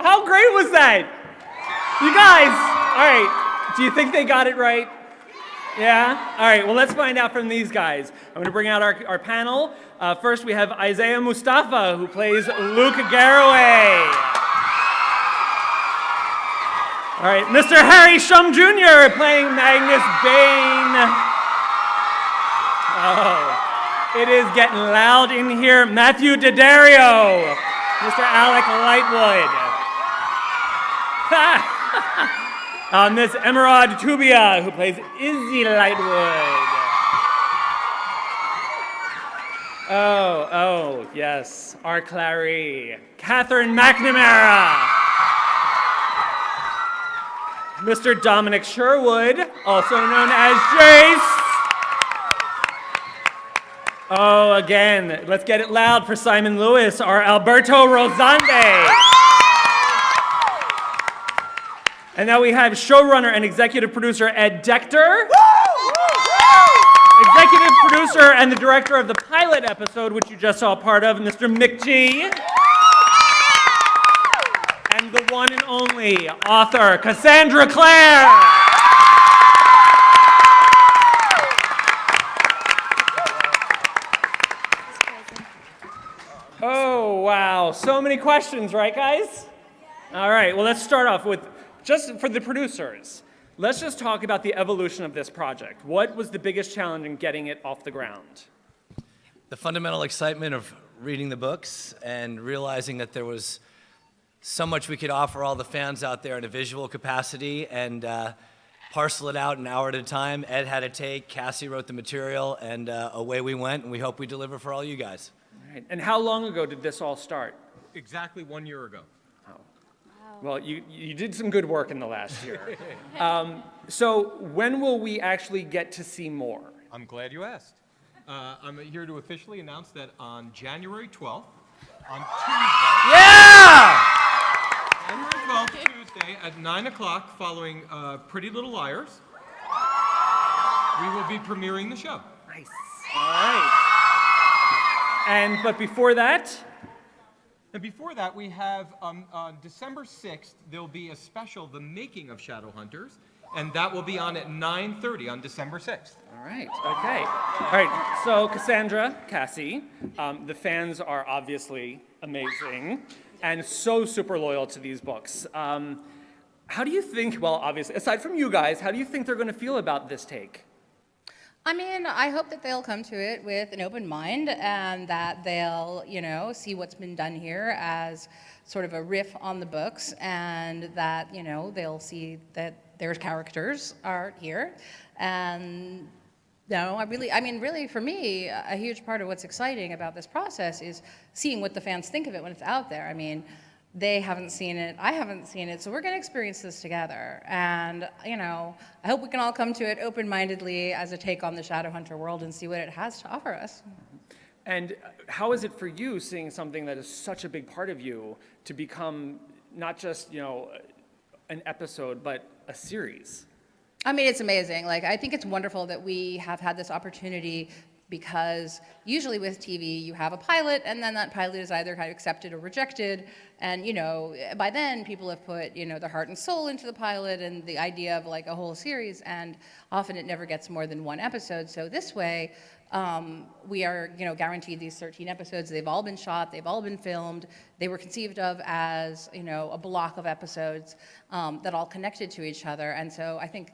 How great was that? You guys, all right, do you think they got it right? Yeah? All right, well, let's find out from these guys. I'm going to bring out our panel. First, we have Isaiah Mustafa, who plays Luke Garraway. All right, Mr. Harry Shum Jr. playing Magnus Bane. Oh, it is getting loud in here. Matthew Daddario, Mr. Alec Lightwood. Miss Emerald Tubia, who plays Izzy Lightwood. Oh, yes, our Clary. Catherine McNamara. Mr. Dominic Sherwood, also known as Jace. Oh, again, let's get it loud for Simon Lewis, our Alberto Rosande. And now we have showrunner and executive producer Ed Decter. Executive producer and the director of the pilot episode, which you just saw part of, Mr. Mick G. And the one and only author, Cassandra Clare. Oh, wow. So many questions, right, guys? All right, well, let's start off with, just for the producers, let's just talk about the evolution of this project. What was the biggest challenge in getting it off the ground? The fundamental excitement of reading the books and realizing that there was so much we could offer all the fans out there in a visual capacity and parcel it out an hour at a time. Ed had a take, Cassie wrote the material, and away we went, and we hope we deliver for all you guys. All right. And how long ago did this all start? Exactly 1 year ago. Well, you did some good work in the last year. So when will we actually get to see more? I'm glad you asked. I'm here to officially announce that on January 12th, on Tuesday. Yeah! January 12th, Tuesday at 9 o'clock, following Pretty Little Liars, we will be premiering the show. Nice. All right. But before that? And before that, we have on December 6th, there'll be a special, The Making of Shadowhunters, and that will be on at 9:30 on December 6th. All right, okay. All right, so Cassandra, Cassie, the fans are obviously amazing and so super loyal to these books. How do you think, well, obviously, aside from you guys, how do you think they're going to feel about this take? I mean, I hope that they'll come to it with an open mind and that they'll, see what's been done here as sort of a riff on the books and that, they'll see that their characters are here. And, really for me, a huge part of what's exciting about this process is seeing what the fans think of it when it's out there. I mean, they haven't seen it, I haven't seen it, so we're going to experience this together. And, I hope we can all come to it open-mindedly as a take on the Shadowhunter world and see what it has to offer us. And how is it for you seeing something that is such a big part of you to become not just, an episode, but a series? I mean, it's amazing. I think it's wonderful that we have had this opportunity because usually with TV, you have a pilot, and then that pilot is either kind of accepted or rejected. And, by then, people have put, their heart and soul into the pilot and the idea of a whole series, and often it never gets more than one episode. So this way, we are, guaranteed these 13 episodes. They've all been shot, they've all been filmed. They were conceived of as, a block of episodes that all connected to each other. And so I think,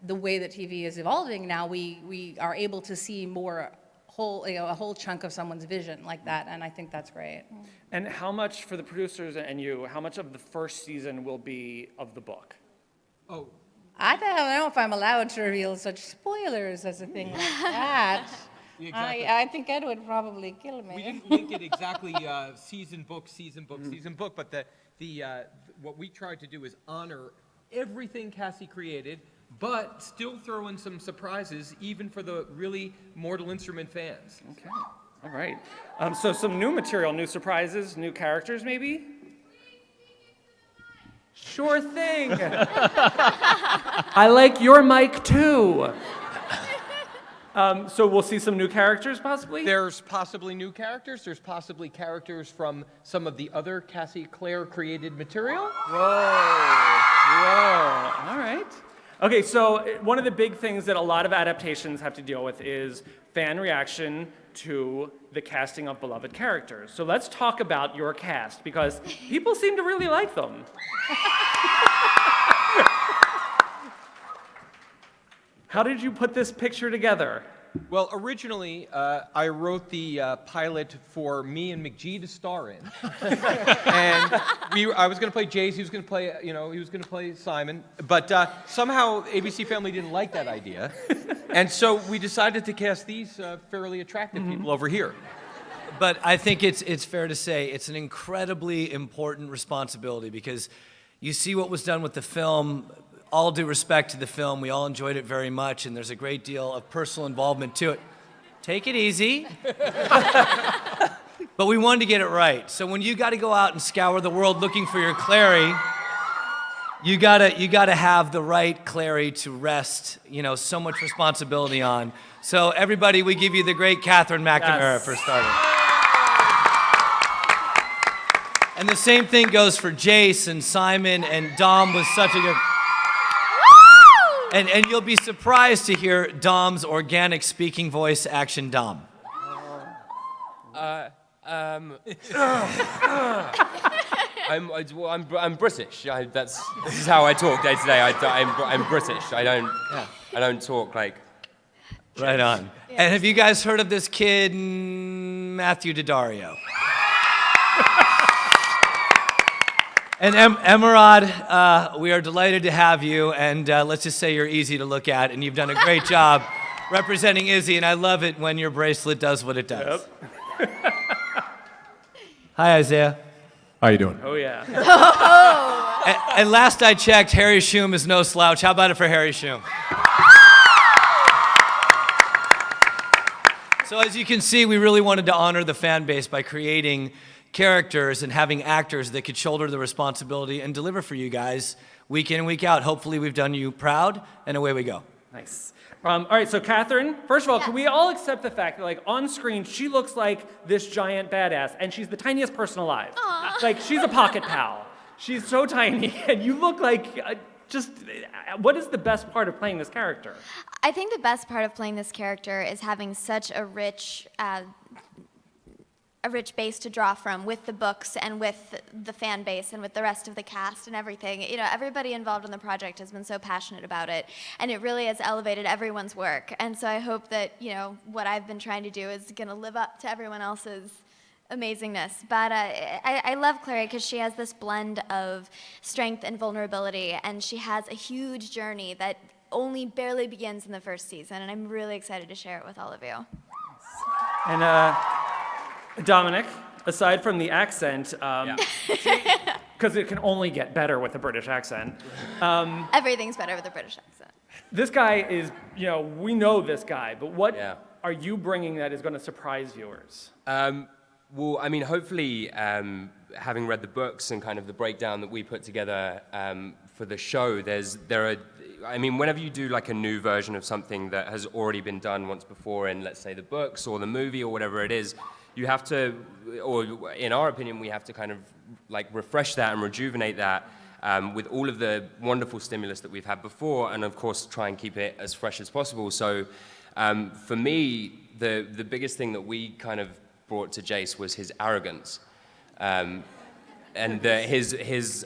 the way that TV is evolving now, we are able to see more a whole chunk of someone's vision like that, and I think that's great. And how much, for the producers and you, how much of the first season will be of the book? Oh, I don't know if I'm allowed to reveal such spoilers as a thing like that. exactly. I think Ed would probably kill me. We didn't make it exactly season book, but what we tried to do is honor everything Cassie created, but still throw in some surprises, even for the really Mortal Instrument fans. Okay, all right. So some new material, new surprises, new characters maybe? Sure thing. I like your mic too. So we'll see some new characters, possibly? There's possibly new characters. There's possibly characters from some of the other Cassie Clare created material. Whoa, all right. Okay, so one of the big things that a lot of adaptations have to deal with is fan reaction to the casting of beloved characters. So let's talk about your cast, because people seem to really like them. How did you put this picture together? Well, originally, I wrote the pilot for me and McGee to star in. And I was going to play Jace, he was going to play, he was going to play Simon. But somehow ABC Family didn't like that idea. And so we decided to cast these fairly attractive people over here. But I think it's fair to say it's an incredibly important responsibility because you see what was done with the film. All due respect to the film, we all enjoyed it very much, and there's a great deal of personal involvement to it. Take it easy. But we wanted to get it right. So when you got to go out and scour the world looking for your Clary, you gotta have the right Clary to rest, so much responsibility on. So everybody, we give you the great Catherine McNamara Yes. for starting. And the same thing goes for Jace and Simon, and Dom was such a good... And you'll be surprised to hear Dom's organic speaking voice action Dom. I'm British. This is how I talk day to day. I'm British. I don't talk like. Right on. And have you guys heard of this kid, Matthew Daddario? And Emerald, we are delighted to have you, and let's just say you're easy to look at, and you've done a great job representing Izzy, and I love it when your bracelet does what it does. Yep. Hi, Isaiah. How you doing? Oh, yeah. And last I checked, Harry Shum is no slouch. How about it for Harry Shum? So as you can see, we really wanted to honor the fan base by creating characters and having actors that could shoulder the responsibility and deliver for you guys week in and week out. Hopefully we've done you proud, and away we go. Nice. All right, so Catherine, first of all, can we all accept the fact that, on screen, she looks like this giant badass, and she's the tiniest person alive. She's a pocket pal. She's so tiny, and you look like what is the best part of playing this character? I think the best part of playing this character is having such a rich base to draw from with the books and with the fan base and with the rest of the cast and everything. Everybody involved in the project has been so passionate about it, and it really has elevated everyone's work. And so I hope that, what I've been trying to do is going to live up to everyone else's amazingness. But I love Clary because she has this blend of strength and vulnerability, and she has a huge journey that only barely begins in the first season, and I'm really excited to share it with all of you. And Dominic, aside from the accent, because it can only get better with a British accent, Everything's better with a British accent. this guy is, we know this guy, but what Yeah. are you bringing that is going to surprise viewers? Well, I mean, hopefully, having read the books and kind of the breakdown that we put together for the show, whenever you do a new version of something that has already been done once before in, let's say, the books or the movie or whatever it is, you have to, or in our opinion, we have to kind of refresh that and rejuvenate that with all of the wonderful stimulus that we've had before, and of course try and keep it as fresh as possible. So for me, the biggest thing that we kind of brought to Jace was his arrogance. And his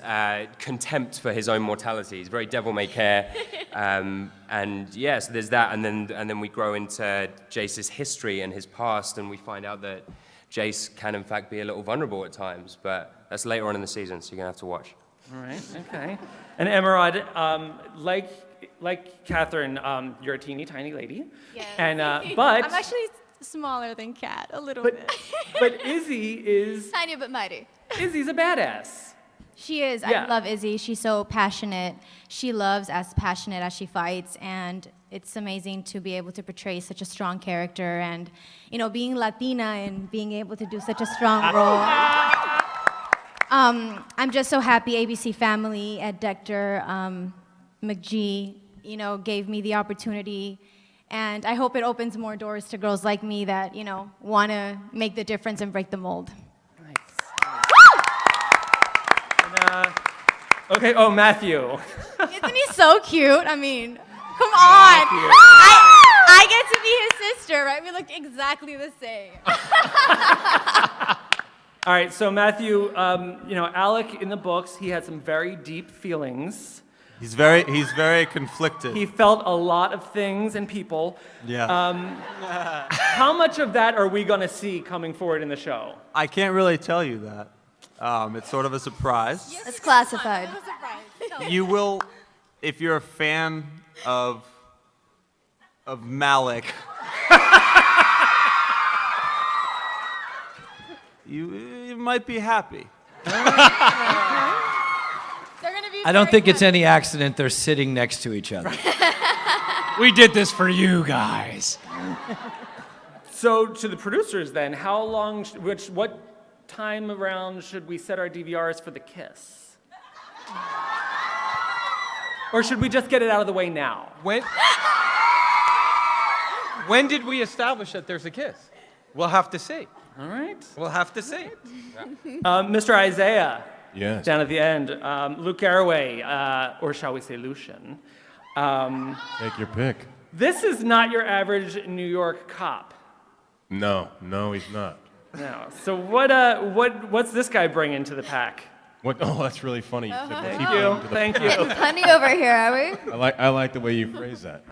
contempt for his own mortality. He's very devil-may-care, and yes, there's that. And then we grow into Jace's history and his past, and we find out that Jace can in fact be a little vulnerable at times. But that's later on in the season, so you're gonna have to watch. All right, okay. And Emerald, like Catherine, you're a teeny tiny lady. Yes. And but I'm actually smaller than Kat, a little but bit. but Izzy is Tiny but mighty. Izzy's a badass. She is. Yeah. I love Izzy. She's so passionate. She loves as passionate as she fights, and it's amazing to be able to portray such a strong character. And being Latina and being able to do such a strong role. I'm just so happy ABC Family at Dr. McGee, gave me the opportunity And I hope it opens more doors to girls like me that, want to make the difference and break the mold. Okay, oh, Matthew. Isn't he so cute? I mean, come on. I get to be his sister, right? We look exactly the same. All right, so Matthew, Alec in the books, he had some very deep feelings. He's very conflicted. He felt a lot of things and people. Yeah. How much of that are we going to see coming forward in the show? I can't really tell you that. It's sort of a surprise. It's classified. You will, if you're a fan of Malik, you might be happy. I don't think it's any accident they're sitting next to each other. We did this for you guys. So to the producers then, how long, what time around should we set our DVRs for the kiss? Or should we just get it out of the way now? When did we establish that there's a kiss? We'll have to see. All right. We'll have to see. Mr. Isaiah, Yes. down at the end, Luke Garraway, or shall we say Lucian. Take your pick. This is not your average New York cop. No, he's not. No. So what's this guy bringing to the pack? What? Oh, that's really funny. You said, what's he Thank bringing you. to the Thank pack? you. Plenty over here, are we? I like the way you phrase that.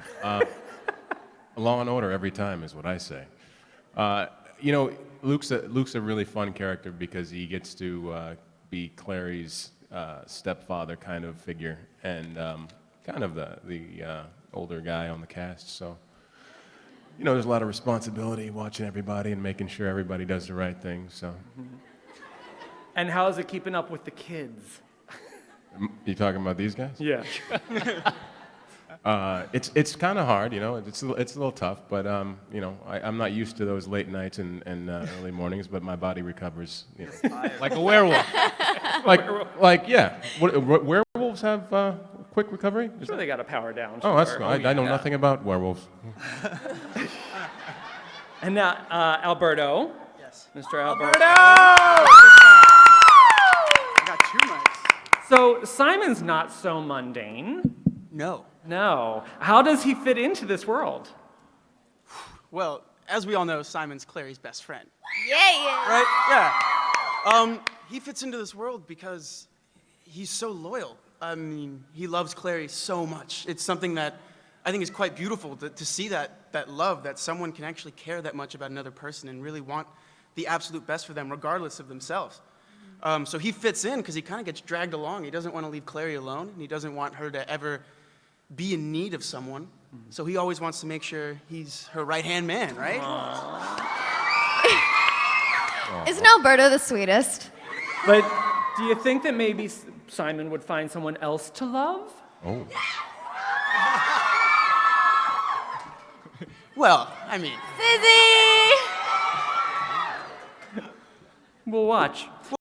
Law and Order every time is what I say. Luke's a really fun character because he gets to be Clary's stepfather kind of figure and kind of the older guy on the cast. So, there's a lot of responsibility watching everybody and making sure everybody does the right thing. So, And how is it keeping up with the kids? you talking about these guys? Yeah. It's kind of hard, it's a little tough, but I'm not used to those late nights and early mornings, but my body recovers, Like a werewolf. yeah. Werewolves have quick recovery? Is Sure, that- they got to power down. Oh, that's sure. good. I know nothing about werewolves. And now, Alberto. Yes. Mr. Alberto. I got 2 mics. So Simon's not so mundane. No. No. How does he fit into this world? Well, as we all know, Simon's Clary's best friend. Yeah. Right? Yeah. He fits into this world because he's so loyal. I mean, he loves Clary so much. It's something that I think is quite beautiful to see that love, that someone can actually care that much about another person and really want the absolute best for them, regardless of themselves. So he fits in because he kind of gets dragged along. He doesn't want to leave Clary alone, and he doesn't want her to ever be in need of someone. So he always wants to make sure he's her right-hand man, right? Isn't Alberto the sweetest? But do you think that maybe Simon would find someone else to love? Oh. Well, I mean, Sizzy! We'll watch.